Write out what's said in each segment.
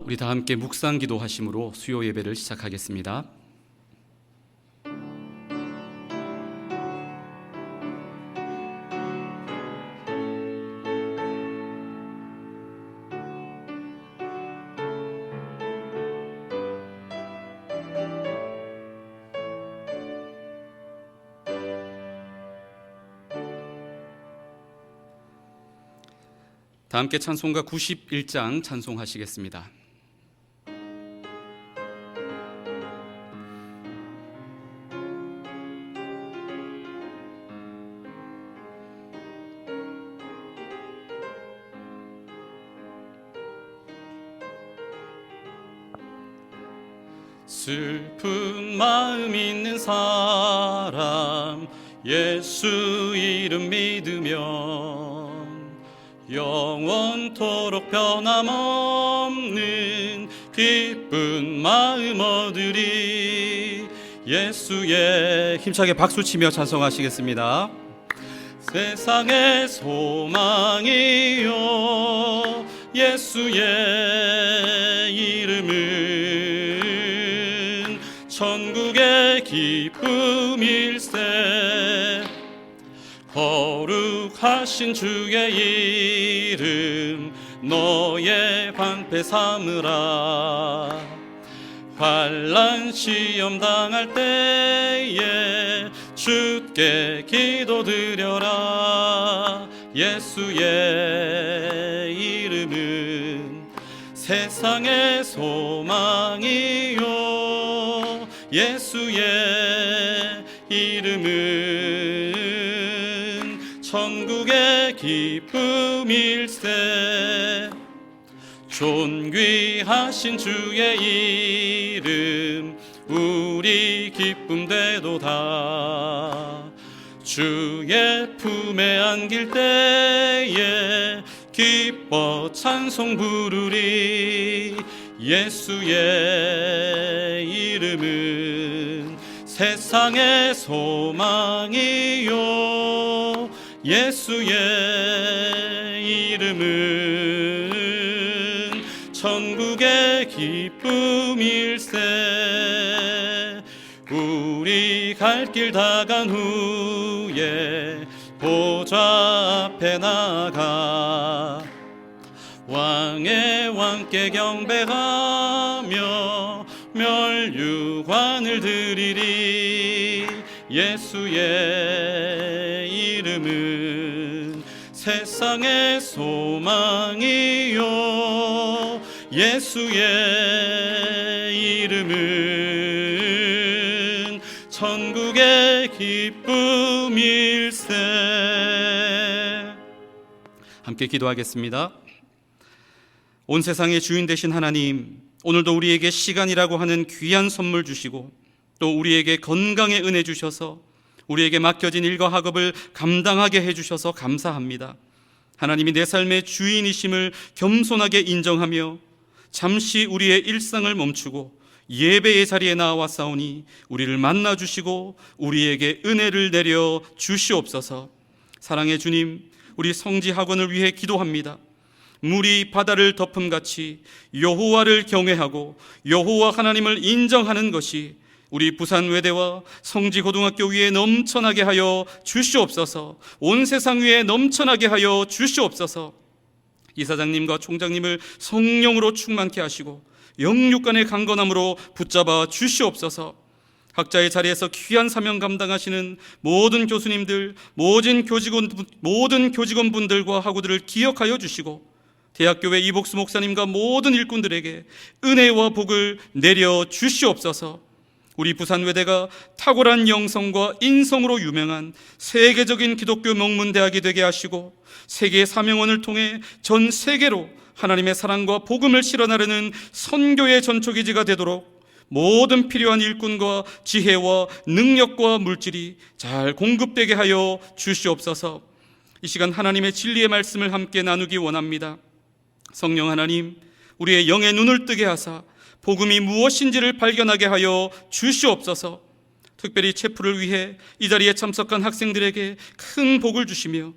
우리 다 함께 묵상 기도하심으로 수요 예배를 시작하겠습니다. 다 함께 찬송가 91장 찬송하시겠습니다. 슬픈 마음 있는 사람 예수 이름 믿으면 영원토록 변함없는 기쁜 마음 얻으리. 예수의 힘차게 박수치며 찬송하시겠습니다. 세상의 소망이요 예수의 이름은 천국의 기쁨일세. 거룩하신 주의 이름 너의 방패 삼으라. 환난 시험 당할 때에 주께 기도드려라. 예수의 이름은 세상의 소망이요 예수의 이름은 천국의 기쁨일세. 존귀하신 주의 이름 우리 기쁨 되도다. 주의 품에 안길 때에 기뻐 찬송 부르리. 예수의 이름은 세상의 소망이요 예수의 이름은 천국의 기쁨일세. 우리 갈 길 다 간 후에 보좌 앞에 나가 왕의 왕께 경배하며 멸류관을 드리리. 예수의 이름은 세상의 소망이요 예수의 이름은 천국의 기쁨일세. 함께 기도하겠습니다. 온 세상의 주인 되신 하나님, 오늘도 우리에게 시간이라고 하는 귀한 선물 주시고 또 우리에게 건강의 은혜 주셔서 우리에게 맡겨진 일과 학업을 감당하게 해주셔서 감사합니다. 하나님이 내 삶의 주인이심을 겸손하게 인정하며 잠시 우리의 일상을 멈추고 예배의 자리에 나와싸우니 우리를 만나주시고 우리에게 은혜를 내려 주시옵소서. 사랑의 주님, 우리 성지학원을 위해 기도합니다. 물이 바다를 덮음같이 여호와를 경외하고 여호와 하나님을 인정하는 것이 우리 부산외대와 성지고등학교 위에 넘쳐나게 하여 주시옵소서. 온 세상 위에 넘쳐나게 하여 주시옵소서. 이사장님과 총장님을 성령으로 충만케 하시고 영육간의 강건함으로 붙잡아 주시옵소서. 각자의 자리에서 귀한 사명 감당하시는 모든 교수님들, 모든 교직원분들과 학우들을 기억하여 주시고 대학교회 이복수 목사님과 모든 일꾼들에게 은혜와 복을 내려 주시옵소서. 우리 부산외대가 탁월한 영성과 인성으로 유명한 세계적인 기독교 명문대학이 되게 하시고 세계 사명원을 통해 전 세계로 하나님의 사랑과 복음을 실어나르는 선교의 전초기지가 되도록 모든 필요한 일꾼과 지혜와 능력과 물질이 잘 공급되게 하여 주시옵소서. 이 시간 하나님의 진리의 말씀을 함께 나누기 원합니다. 성령 하나님, 우리의 영의 눈을 뜨게 하사 복음이 무엇인지를 발견하게 하여 주시옵소서. 특별히 체프를 위해 이 자리에 참석한 학생들에게 큰 복을 주시며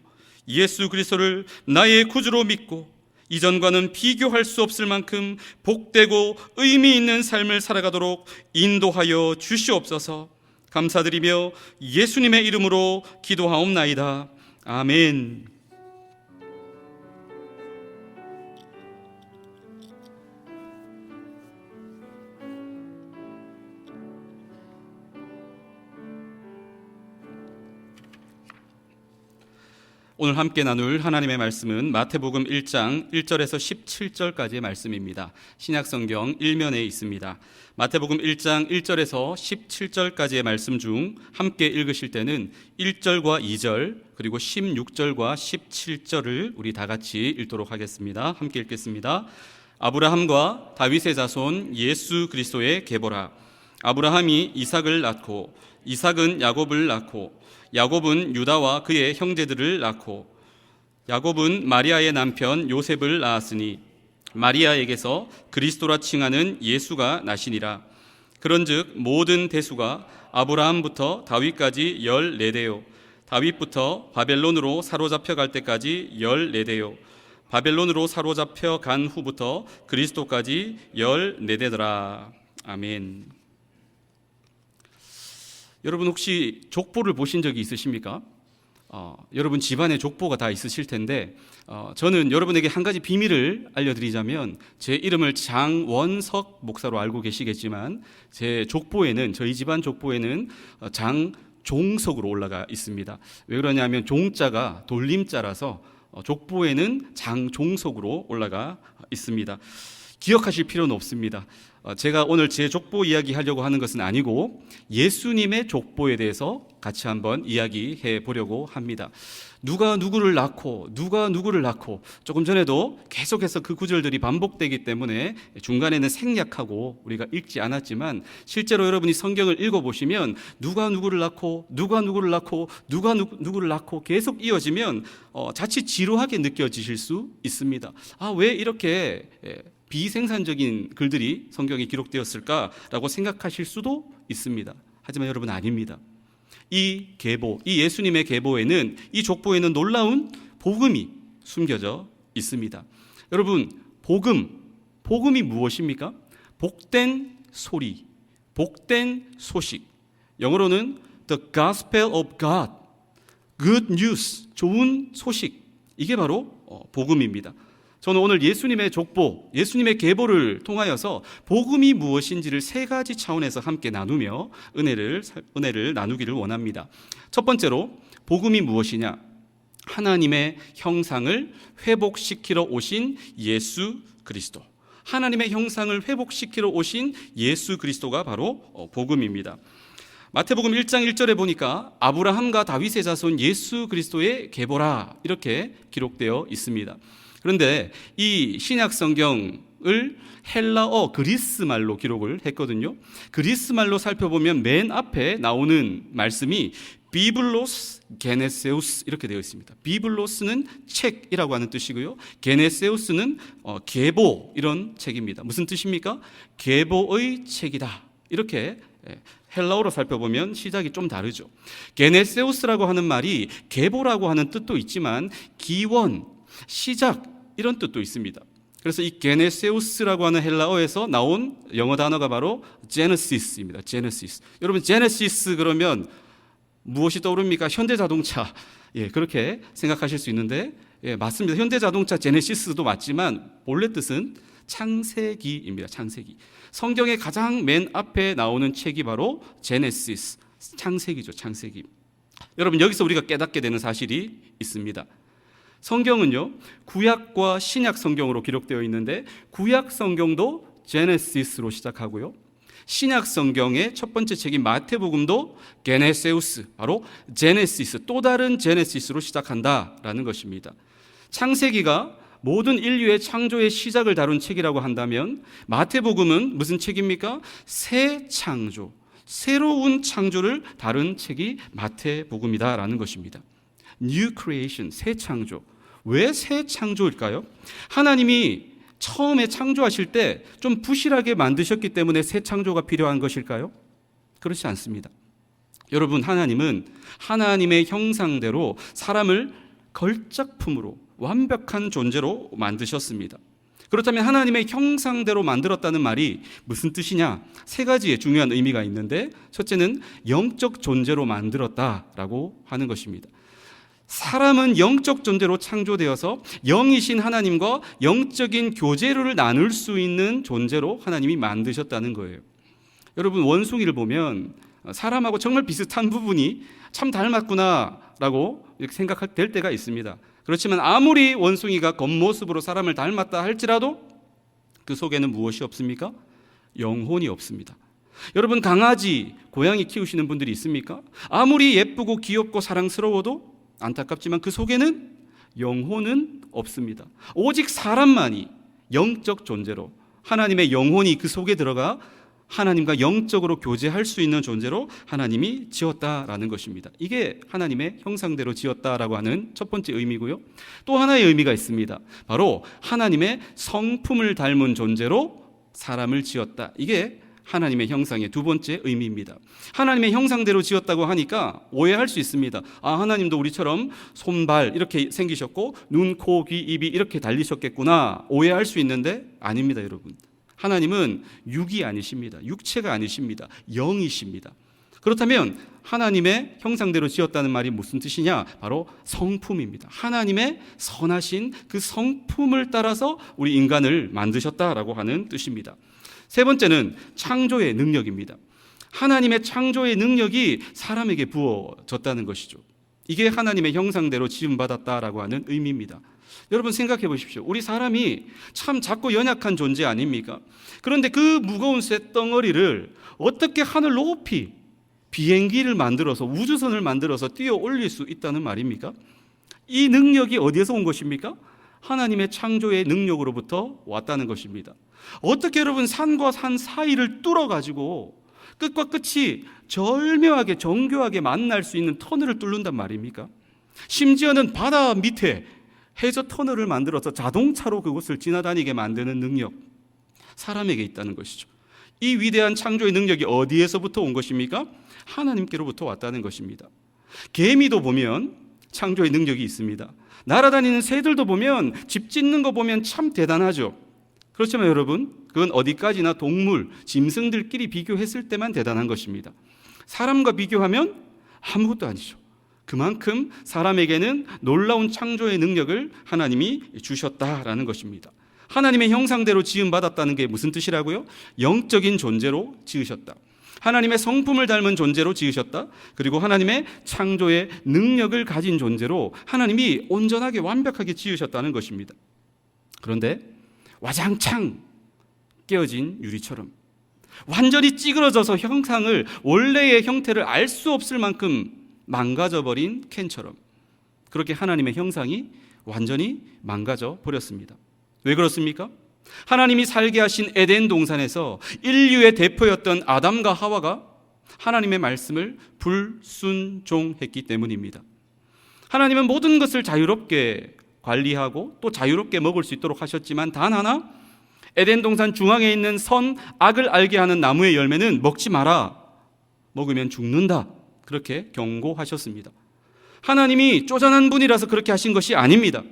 예수 그리스도를 나의 구주로 믿고 이전과는 비교할 수 없을 만큼 복되고 의미 있는 삶을 살아가도록 인도하여 주시옵소서. 감사드리며 예수님의 이름으로 기도하옵나이다. 아멘. 오늘 함께 나눌 하나님의 말씀은 마태복음 1장 1절에서 17절까지의 말씀입니다. 신약성경 1면에 있습니다. 마태복음 1장 1절에서 17절까지의 말씀 중 함께 읽으실 때는 1절과 2절 그리고 16절과 17절을 우리 다 같이 읽도록 하겠습니다. 함께 읽겠습니다. 아브라함과 다윗의 자손 예수 그리스도의 계보라. 아브라함이 이삭을 낳고 이삭은 야곱을 낳고 야곱은 유다와 그의 형제들을 낳고 야곱은 마리아의 남편 요셉을 낳았으니 마리아에게서 그리스도라 칭하는 예수가 나시니라. 그런즉 모든 대수가 아브라함부터 다윗까지 14대요 다윗부터 바벨론으로 사로잡혀 갈 때까지 14대요 바벨론으로 사로잡혀 간 후부터 그리스도까지 14대더라. 아멘. 여러분 혹시 족보를 보신 적이 있으십니까? 여러분 집안에 족보가 다 있으실 텐데 저는 여러분에게 한 가지 비밀을 알려드리자면 제 이름을 장원석 목사로 알고 계시겠지만 제 족보에는 저희 집안 족보에는 장종석으로 올라가 있습니다. 왜 그러냐면 종자가 돌림자라서 족보에는 장종석으로 올라가 있습니다. 기억하실 필요는 없습니다. 제가 오늘 제 족보 이야기하려고 하는 것은 아니고 예수님의 족보에 대해서 같이 한번 이야기해 보려고 합니다. 누가 누구를 낳고 누가 누구를 낳고 조금 전에도 계속해서 그 구절들이 반복되기 때문에 중간에는 생략하고 우리가 읽지 않았지만 실제로 여러분이 성경을 읽어보시면 누가 누구를 낳고 누가 누구를 낳고 누가 누구를 낳고 계속 이어지면 자칫 지루하게 느껴지실 수 있습니다. 왜 이렇게 비생산적인 글들이 성경에 기록되었을까라고 생각하실 수도 있습니다. 하지만 여러분 아닙니다. 이 계보, 이 예수님의 계보에는 이 족보에는 놀라운 복음이 숨겨져 있습니다. 여러분 복음이 무엇입니까? 복된 소리, 복된 소식. 영어로는 The Gospel of God, Good News, 좋은 소식. 이게 바로 복음입니다. 저는 오늘 예수님의 족보, 예수님의 계보를 통하여서 복음이 무엇인지를 세 가지 차원에서 함께 나누며 은혜를 나누기를 원합니다. 첫 번째로 복음이 무엇이냐? 하나님의 형상을 회복시키러 오신 예수 그리스도. 하나님의 형상을 회복시키러 오신 예수 그리스도가 바로 복음입니다. 마태복음 1장 1절에 보니까 아브라함과 다윗의 자손 예수 그리스도의 계보라 이렇게 기록되어 있습니다. 그런데 이 신약 성경을 헬라어 그리스 말로 기록을 했거든요. 그리스 말로 살펴보면 맨 앞에 나오는 말씀이 비블로스 게네세우스 이렇게 되어 있습니다. 비블로스는 책이라고 하는 뜻이고요. 게네세우스는 계보 이런 책입니다. 무슨 뜻입니까? 계보의 책이다. 이렇게 헬라어로 살펴보면 시작이 좀 다르죠. 게네세우스라고 하는 말이 계보라고 하는 뜻도 있지만 기원, 시작 이런 뜻도 있습니다. 그래서 이 게네세우스라고 하는 헬라어에서 나온 영어 단어가 바로 제네시스입니다. 제네시스. 여러분 제네시스 그러면 무엇이 떠오릅니까? 현대자동차. 그렇게 생각하실 수 있는데 맞습니다. 현대자동차 제네시스도 맞지만 본래 뜻은 창세기입니다. 창세기. 성경의 가장 맨 앞에 나오는 책이 바로 제네시스, 창세기죠. 창세기. 여러분 여기서 우리가 깨닫게 되는 사실이 있습니다. 성경은요 구약과 신약 성경으로 기록되어 있는데 구약 성경도 제네시스로 시작하고요 신약 성경의 첫 번째 책인 마태복음도 게네세우스, 바로 제네시스, 또 다른 제네시스로 시작한다라는 것입니다. 창세기가 모든 인류의 창조의 시작을 다룬 책이라고 한다면 마태복음은 무슨 책입니까? 새 창조, 새로운 창조를 다룬 책이 마태복음이다라는 것입니다. New creation, 새 창조. 왜 새 창조일까요? 하나님이 처음에 창조하실 때 좀 부실하게 만드셨기 때문에 새 창조가 필요한 것일까요? 그렇지 않습니다. 여러분 하나님은 하나님의 형상대로 사람을 걸작품으로 완벽한 존재로 만드셨습니다. 그렇다면 하나님의 형상대로 만들었다는 말이 무슨 뜻이냐? 세 가지의 중요한 의미가 있는데, 첫째는 영적 존재로 만들었다라고 하는 것입니다. 사람은 영적 존재로 창조되어서 영이신 하나님과 영적인 교제를 나눌 수 있는 존재로 하나님이 만드셨다는 거예요. 여러분, 원숭이를 보면 사람하고 정말 비슷한 부분이 참 닮았구나라고 이렇게 생각될 때가 있습니다. 그렇지만 아무리 원숭이가 겉모습으로 사람을 닮았다 할지라도 그 속에는 무엇이 없습니까? 영혼이 없습니다. 여러분, 강아지, 고양이 키우시는 분들이 있습니까? 아무리 예쁘고 귀엽고 사랑스러워도 안타깝지만 그 속에는 영혼은 없습니다. 오직 사람만이 영적 존재로, 하나님의 영혼이 그 속에 들어가 하나님과 영적으로 교제할 수 있는 존재로 하나님이 지었다라는 것입니다. 이게 하나님의 형상대로 지었다라고 하는 첫 번째 의미고요. 또 하나의 의미가 있습니다. 바로 하나님의 성품을 닮은 존재로 사람을 지었다. 이게 하나님의 형상의 두 번째 의미입니다. 하나님의 형상대로 지었다고 하니까 오해할 수 있습니다. 하나님도 우리처럼 손발 이렇게 생기셨고 눈, 코, 귀, 입이 이렇게 달리셨겠구나 오해할 수 있는데 아닙니다, 여러분. 하나님은 육이 아니십니다. 육체가 아니십니다. 영이십니다. 그렇다면 하나님의 형상대로 지었다는 말이 무슨 뜻이냐? 바로 성품입니다. 하나님의 선하신 그 성품을 따라서 우리 인간을 만드셨다라고 하는 뜻입니다. 세 번째는 창조의 능력입니다. 하나님의 창조의 능력이 사람에게 부어졌다는 것이죠. 이게 하나님의 형상대로 지음받았다라고 하는 의미입니다. 여러분, 생각해 보십시오. 우리 사람이 참 작고 연약한 존재 아닙니까? 그런데 그 무거운 쇳덩어리를 어떻게 하늘 높이 비행기를 만들어서, 우주선을 만들어서 뛰어 올릴 수 있다는 말입니까? 이 능력이 어디에서 온 것입니까? 하나님의 창조의 능력으로부터 왔다는 것입니다. 어떻게 여러분 산과 산 사이를 뚫어가지고 끝과 끝이 절묘하게 정교하게 만날 수 있는 터널을 뚫는단 말입니까? 심지어는 바다 밑에 해저 터널을 만들어서 자동차로 그곳을 지나다니게 만드는 능력, 사람에게 있다는 것이죠. 이 위대한 창조의 능력이 어디에서부터 온 것입니까? 하나님께로부터 왔다는 것입니다. 개미도 보면 창조의 능력이 있습니다. 날아다니는 새들도 보면, 집 짓는 거 보면 참 대단하죠. 그렇지만 여러분, 그건 어디까지나 동물, 짐승들끼리 비교했을 때만 대단한 것입니다. 사람과 비교하면 아무것도 아니죠. 그만큼 사람에게는 놀라운 창조의 능력을 하나님이 주셨다라는 것입니다. 하나님의 형상대로 지음받았다는 게 무슨 뜻이라고요? 영적인 존재로 지으셨다. 하나님의 성품을 닮은 존재로 지으셨다. 그리고 하나님의 창조의 능력을 가진 존재로 하나님이 온전하게 완벽하게 지으셨다는 것입니다. 그런데 와장창 깨어진 유리처럼 완전히 찌그러져서 형상을, 원래의 형태를 알 수 없을 만큼 망가져버린 캔처럼 그렇게 하나님의 형상이 완전히 망가져 버렸습니다. 왜 그렇습니까? 하나님이 살게 하신 에덴 동산에서 인류의 대표였던 아담과 하와가 하나님의 말씀을 불순종했기 때문입니다. 하나님은 모든 것을 자유롭게 관리하고 또 자유롭게 먹을 수 있도록 하셨지만 단 하나, 에덴 동산 중앙에 있는 선, 악을 알게 하는 나무의 열매는 먹지 마라. 먹으면 죽는다. 그렇게 경고하셨습니다. 하나님이 쪼잔한 분이라서 그렇게 하신 것이 아닙니다.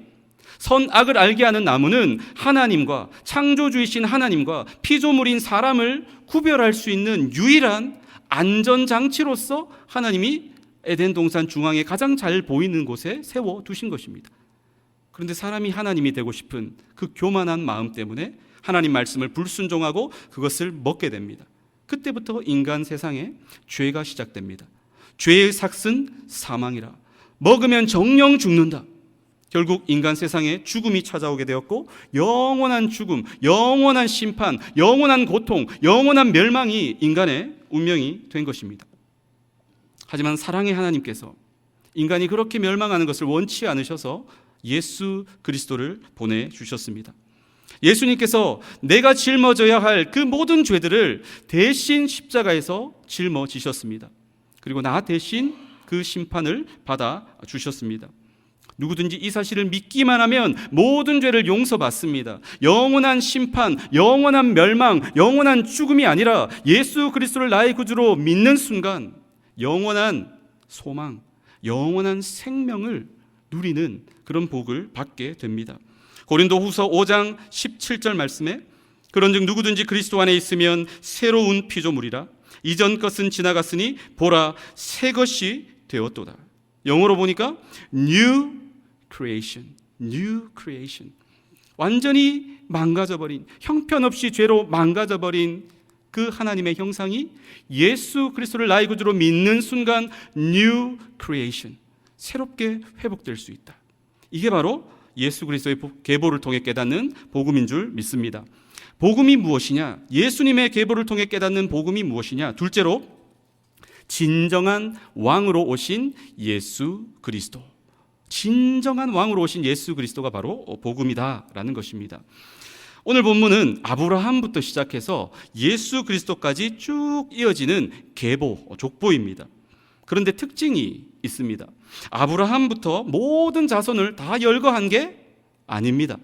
선악을 알게 하는 나무는 하나님과, 창조주이신 하나님과 피조물인 사람을 구별할 수 있는 유일한 안전장치로서 하나님이 에덴 동산 중앙에 가장 잘 보이는 곳에 세워두신 것입니다. 그런데 사람이 하나님이 되고 싶은 그 교만한 마음 때문에 하나님 말씀을 불순종하고 그것을 먹게 됩니다. 그때부터 인간 세상에 죄가 시작됩니다. 죄의 삭은 사망이라. 먹으면 정령 죽는다. 결국 인간 세상에 죽음이 찾아오게 되었고, 영원한 죽음, 영원한 심판, 영원한 고통, 영원한 멸망이 인간의 운명이 된 것입니다. 하지만 사랑의 하나님께서 인간이 그렇게 멸망하는 것을 원치 않으셔서 예수 그리스도를 보내주셨습니다. 예수님께서 내가 짊어져야 할 그 모든 죄들을 대신 십자가에서 짊어지셨습니다. 그리고 나 대신 그 심판을 받아 주셨습니다. 누구든지 이 사실을 믿기만 하면 모든 죄를 용서받습니다. 영원한 심판, 영원한 멸망, 영원한 죽음이 아니라 예수 그리스도를 나의 구주로 믿는 순간 영원한 소망, 영원한 생명을 누리는 그런 복을 받게 됩니다. 고린도후서 5장 17절 말씀에 그런즉 누구든지 그리스도 안에 있으면 새로운 피조물이라 이전 것은 지나갔으니 보라 새 것이 되었도다. 영어로 보니까 new creation, new creation. 완전히 망가져버린, 형편없이 죄로 망가져버린 그 하나님의 형상이 예수 그리스도를 나의 구주로 믿는 순간 new creation, 새롭게 회복될 수 있다. 이게 바로 예수 그리스도의 계보를 통해 깨닫는 복음인 줄 믿습니다. 복음이 무엇이냐? 예수님의 계보를 통해 깨닫는 복음이 무엇이냐? 둘째로 진정한 왕으로 오신 예수 그리스도. 진정한 왕으로 오신 예수 그리스도가 바로 복음이다라는 것입니다. 오늘 본문은 아브라함부터 시작해서 예수 그리스도까지 쭉 이어지는 계보, 족보입니다. 그런데 특징이 있습니다. 아브라함부터 모든 자손을 다 열거한 게 아닙니다.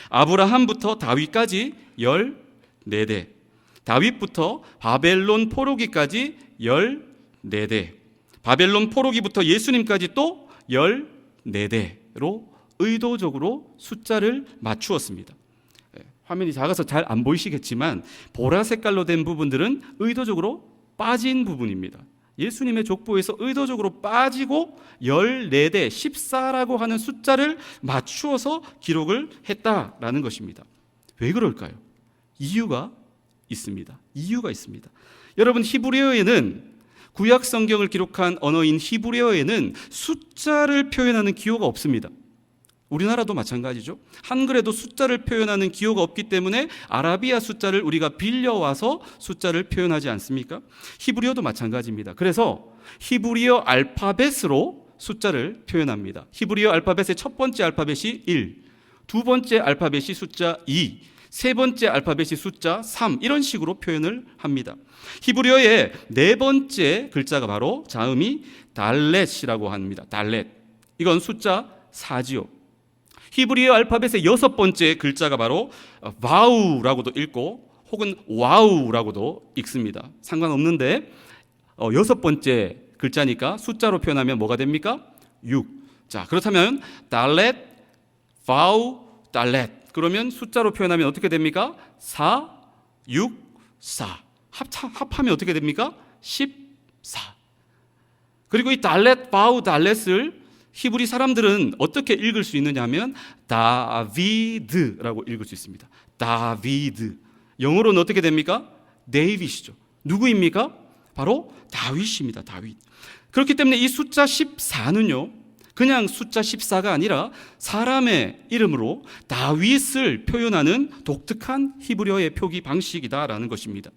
아브라함부터 다윗까지 14대, 다윗부터 바벨론 포로기까지 14대, 바벨론 포로기부터 예수님까지 또 14대로 의도적으로 숫자를 맞추었습니다. 화면이 작아서 잘 안 보이시겠지만 보라 색깔로 된 부분들은 의도적으로 빠진 부분입니다. 예수님의 족보에서 의도적으로 빠지고 14대, 14라고 하는 숫자를 맞추어서 기록을 했다라는 것입니다. 왜 그럴까요? 이유가 있습니다. 여러분, 히브리어에는 구약 성경을 기록한 언어인 히브리어에는 숫자를 표현하는 기호가 없습니다. 우리나라도 마찬가지죠. 한글에도 숫자를 표현하는 기호가 없기 때문에 아라비아 숫자를 우리가 빌려와서 숫자를 표현하지 않습니까? 히브리어도 마찬가지입니다. 그래서 히브리어 알파벳으로 숫자를 표현합니다. 히브리어 알파벳의 첫 번째 알파벳이 1, 두 번째 알파벳이 숫자 2, 세 번째 알파벳이 숫자 3, 이런 식으로 표현을 합니다. 히브리어의 네 번째 글자가 바로 자음이 달렛이라고 합니다. 달렛. 이건 숫자 4지요. 히브리어 알파벳의 여섯 번째 글자가 바로 바우라고도 읽고 혹은 와우라고도 읽습니다. 상관없는데 여섯 번째 글자니까 숫자로 표현하면 뭐가 됩니까? 6. 자, 그렇다면 달렛, 바우, 달렛. 그러면 숫자로 표현하면 어떻게 됩니까? 4, 6, 4. 합하면 어떻게 됩니까? 14. 그리고 이 달렛, 바우, 달렛을 히브리 사람들은 어떻게 읽을 수 있느냐 하면 다비드라고 읽을 수 있습니다. 다비드. 영어로는 어떻게 됩니까? 데이빗이죠. 누구입니까? 바로 다윗입니다. 다윗. 그렇기 때문에 이 숫자 14는요, 그냥 숫자 14가 아니라 사람의 이름으로 다윗을 표현하는 독특한 히브리어의 표기 방식이다라는 것입니다.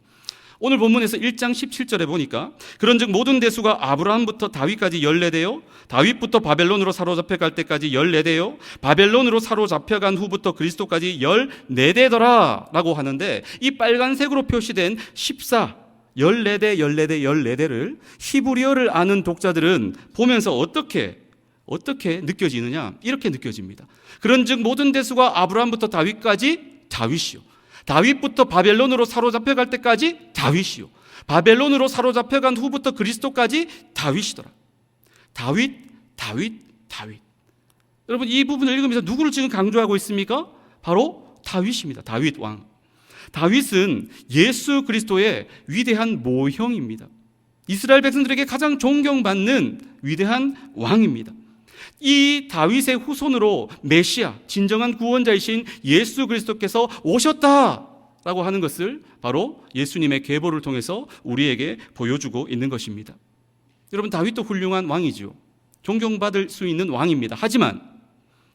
오늘 본문에서 1장 17절에 보니까 그런즉 모든 대수가 아브라함부터 다윗까지 14대요, 다윗부터 바벨론으로 사로잡혀갈 때까지 14대요, 바벨론으로 사로잡혀간 후부터 그리스도까지 14대더라 라고 하는데, 이 빨간색으로 표시된 14, 14대, 14대, 14대를 히브리어를 아는 독자들은 보면서 어떻게 느껴지느냐? 이렇게 느껴집니다. 그런즉 모든 대수가 아브라함부터 다윗까지 다윗이요, 다윗부터 바벨론으로 사로잡혀갈 때까지 다윗이요, 바벨론으로 사로잡혀간 후부터 그리스도까지 다윗이더라. 다윗. 여러분, 이 부분을 읽으면서 누구를 지금 강조하고 있습니까? 바로 다윗입니다. 다윗 왕. 다윗은 예수 그리스도의 위대한 모형입니다. 이스라엘 백성들에게 가장 존경받는 위대한 왕입니다. 이 다윗의 후손으로 메시아, 진정한 구원자이신 예수 그리스도께서 오셨다라고 하는 것을 바로 예수님의 계보를 통해서 우리에게 보여주고 있는 것입니다. 여러분, 다윗도 훌륭한 왕이죠. 존경받을 수 있는 왕입니다. 하지만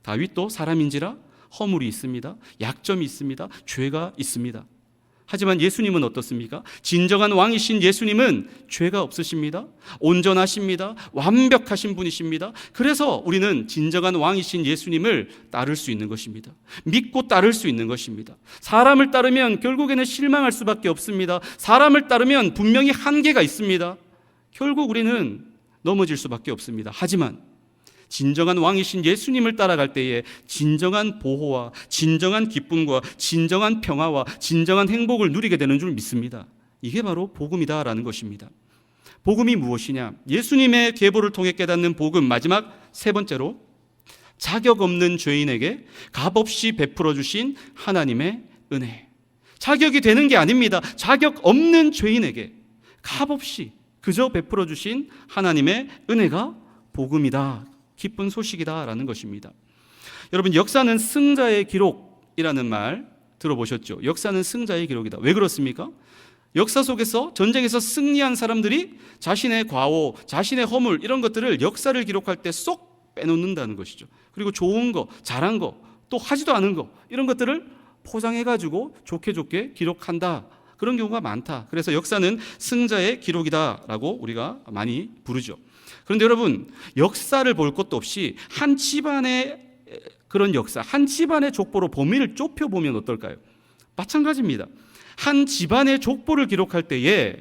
다윗도 사람인지라 허물이 있습니다. 약점이 있습니다. 죄가 있습니다. 하지만 예수님은 어떻습니까? 진정한 왕이신 예수님은 죄가 없으십니다. 온전하십니다. 완벽하신 분이십니다. 그래서 우리는 진정한 왕이신 예수님을 따를 수 있는 것입니다. 믿고 따를 수 있는 것입니다. 사람을 따르면 결국에는 실망할 수밖에 없습니다. 사람을 따르면 분명히 한계가 있습니다. 결국 우리는 넘어질 수밖에 없습니다. 하지만 진정한 왕이신 예수님을 따라갈 때에 진정한 보호와 진정한 기쁨과 진정한 평화와 진정한 행복을 누리게 되는 줄 믿습니다. 이게 바로 복음이다라는 것입니다. 복음이 무엇이냐? 예수님의 계보를 통해 깨닫는 복음, 마지막 세 번째로 자격 없는 죄인에게 값없이 베풀어 주신 하나님의 은혜. 자격이 되는 게 아닙니다. 자격 없는 죄인에게 값없이 그저 베풀어 주신 하나님의 은혜가 복음이다, 기쁜 소식이다라는 것입니다. 여러분, 역사는 승자의 기록이라는 말 들어보셨죠? 역사는 승자의 기록이다. 왜 그렇습니까? 역사 속에서 전쟁에서 승리한 사람들이 자신의 과오, 자신의 허물 이런 것들을 역사를 기록할 때 쏙 빼놓는다는 것이죠. 그리고 좋은 거, 잘한 거, 또 하지도 않은 거 이런 것들을 포장해가지고 좋게 좋게 기록한다. 그런 경우가 많다. 그래서 역사는 승자의 기록이다라고 우리가 많이 부르죠. 그런데 여러분, 역사를 볼 것도 없이 한 집안의 그런 역사, 한 집안의 족보로 범위를 좁혀보면 어떨까요? 마찬가지입니다. 한 집안의 족보를 기록할 때에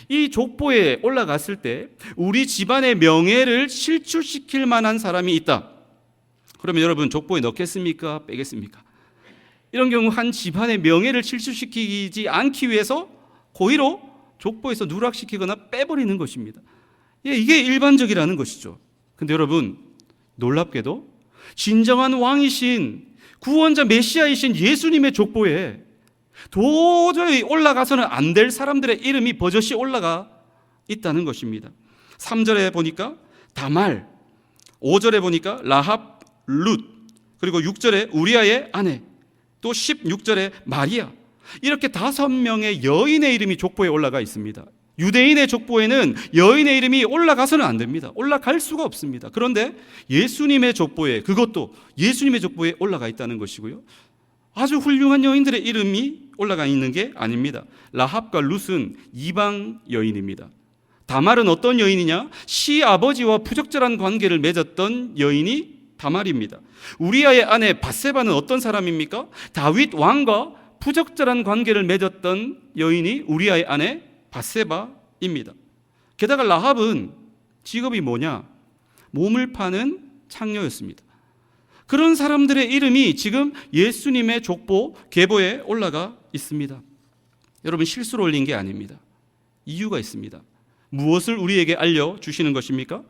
이 족보에 올라갔을 때 우리 집안의 명예를 실추시킬 만한 사람이 있다. 그러면 여러분, 족보에 넣겠습니까? 빼겠습니까? 이런 경우 한 집안의 명예를 실추시키지 않기 위해서 고의로 족보에서 누락시키거나 빼버리는 것입니다. 이게 일반적이라는 것이죠. 근데 여러분, 놀랍게도 진정한 왕이신 구원자 메시아이신 예수님의 족보에 도저히 올라가서는 안 될 사람들의 이름이 버젓이 올라가 있다는 것입니다. 3절에 보니까 다말, 5절에 보니까 라합, 룻, 그리고 6절에 우리아의 아내, 또 16절에 마리아, 이렇게 5명의 여인의 이름이 족보에 올라가 있습니다. 유대인의 족보에는 여인의 이름이 올라가서는 안 됩니다. 올라갈 수가 없습니다. 그런데 예수님의 족보에, 그것도 예수님의 족보에 올라가 있다는 것이고요, 아주 훌륭한 여인들의 이름이 올라가 있는 게 아닙니다. 라합과 룻은 이방 여인입니다. 다말은 어떤 여인이냐? 시아버지와 부적절한 관계를 맺었던 여인이 다말입니다. 우리아의 아내 밧세바는 어떤 사람입니까? 다윗 왕과 부적절한 관계를 맺었던 여인이 우리아의 아내 밧세바입니다. 게다가 라합은 직업이 뭐냐? 몸을 파는 창녀였습니다. 그런 사람들의 이름이 지금 예수님의 족보 계보에 올라가 있습니다. 여러분, 실수로 올린 게 아닙니다. 이유가 있습니다. 무엇을 우리에게 알려주시는 것입니까?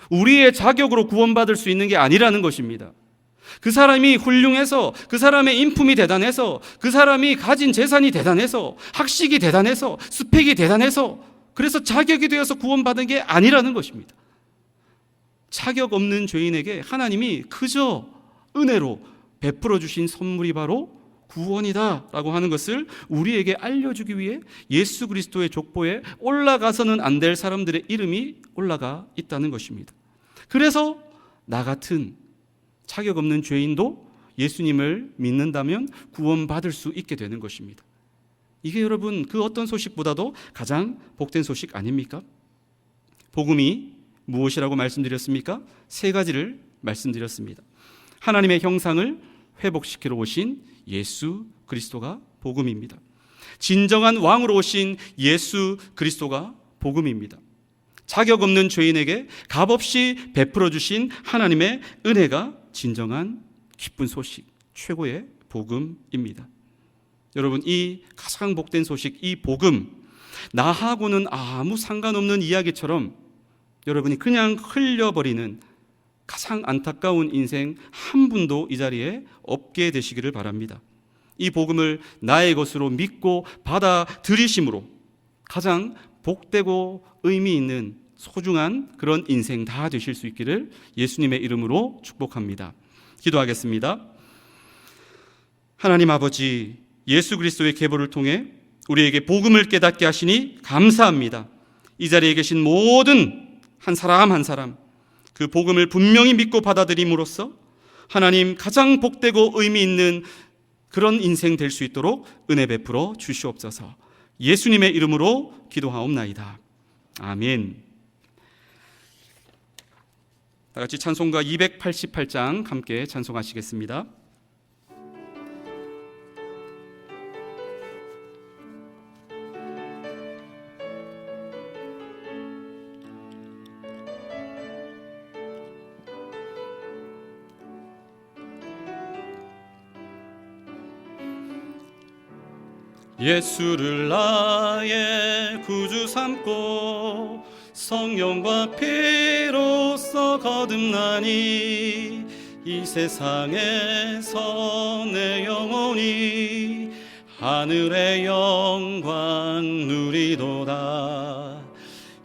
우리의 자격으로 구원받을 수 있는 게 아니라는 것입니다. 그 사람이 훌륭해서, 그 사람의 인품이 대단해서, 그 사람이 가진 재산이 대단해서, 학식이 대단해서, 스펙이 대단해서, 그래서 자격이 되어서 구원받은 게 아니라는 것입니다. 자격 없는 죄인에게 하나님이 그저 은혜로 베풀어 주신 선물이 바로 구원이다라고 하는 것을 우리에게 알려주기 위해 예수 그리스도의 족보에 올라가서는 안 될 사람들의 이름이 올라가 있다는 것입니다. 그래서 나 같은 자격 없는 죄인도 예수님을 믿는다면 구원받을 수 있게 되는 것입니다. 이게 여러분, 그 어떤 소식보다도 가장 복된 소식 아닙니까? 복음이 무엇이라고 말씀드렸습니까? 3가지를 말씀드렸습니다. 하나님의 형상을 회복시키러 오신 예수 그리스도가 복음입니다. 진정한 왕으로 오신 예수 그리스도가 복음입니다. 자격 없는 죄인에게 값없이 베풀어 주신 하나님의 은혜가 진정한 기쁜 소식, 최고의 복음입니다. 여러분, 이 가장 복된 소식, 이 복음, 나하고는 아무 상관없는 이야기처럼 여러분이 그냥 흘려버리는 가장 안타까운 인생 한 분도 이 자리에 없게 되시기를 바랍니다. 이 복음을 나의 것으로 믿고 받아들이심으로 가장 복되고 의미 있는 소중한 그런 인생 다 되실 수 있기를 예수님의 이름으로 축복합니다. 기도하겠습니다. 하나님 아버지, 예수 그리스도의 계보를 통해 우리에게 복음을 깨닫게 하시니 감사합니다. 이 자리에 계신 모든 한 사람 한 사람 그 복음을 분명히 믿고 받아들임으로써 하나님 가장 복되고 의미 있는 그런 인생 될 수 있도록 은혜 베풀어 주시옵소서. 예수님의 이름으로 기도하옵나이다. 아멘. 다 같이 찬송가 288장 함께 찬송하시겠습니다. 예수를 나의 구주 삼고 성령과 피로써 거듭나니 이 세상에서 내 영혼이 하늘의 영광 누리도다.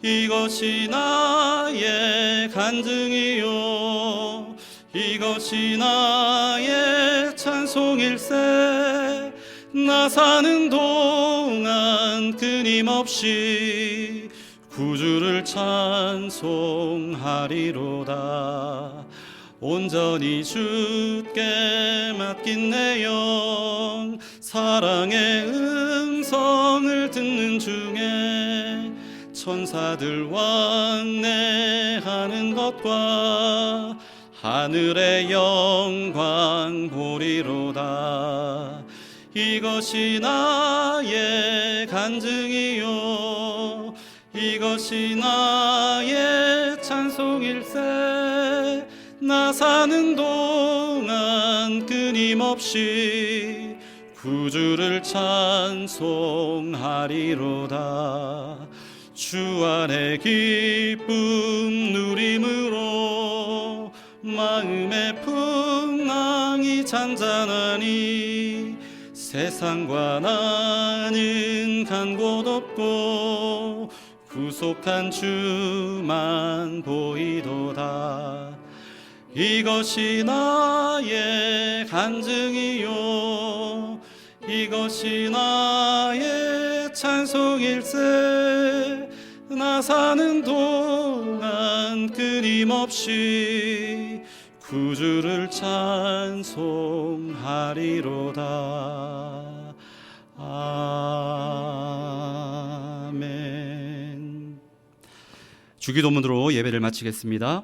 이것이 나의 간증이요 이것이 나의 찬송일세. 나 사는 동안 끊임없이 구주를 찬송하리로다. 온전히 주께 맡긴 내 영 사랑의 음성을 듣는 중에 천사들 왕래하는 것과 하늘의 영광 보리로다. 이것이 나의 간증이요 이것이 나의 찬송일세. 나 사는 동안 끊임없이 구주를 찬송하리로다. 주 안의 기쁨 누림으로 마음의 풍랑이 잔잔하니 세상과 나는 간 곳 없고 구속한 주만 보이도다. 이것이 나의 간증이요 이것이 나의 찬송일세. 나 사는 동안 끊임없이 구주를 찬송하리로다. 아멘. 주기도문으로 예배를 마치겠습니다.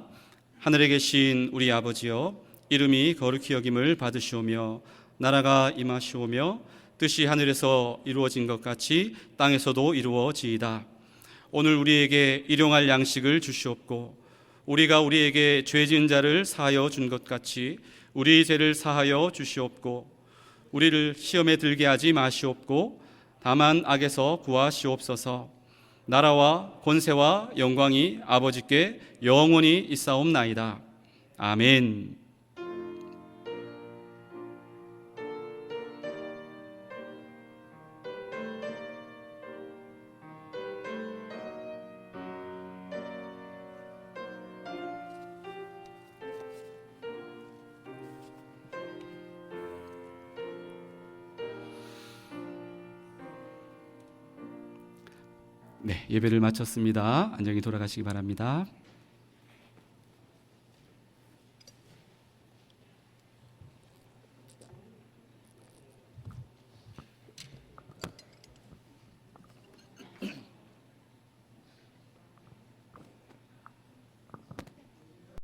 하늘에 계신 우리 아버지여, 이름이 거룩히 여김을 받으시오며 나라가 임하시오며 뜻이 하늘에서 이루어진 것 같이 땅에서도 이루어지이다. 오늘 우리에게 일용할 양식을 주시옵고 우리가 우리에게 죄 지은 자를 사하여 준 것 같이 우리 죄를 사하여 주시옵고 우리를 시험에 들게 하지 마시옵고 다만 악에서 구하시옵소서. 나라와 권세와 영광이 아버지께 영원히 있사옵나이다. 아멘. 네, 예배를 마쳤습니다. 안녕히 돌아가시기 바랍니다.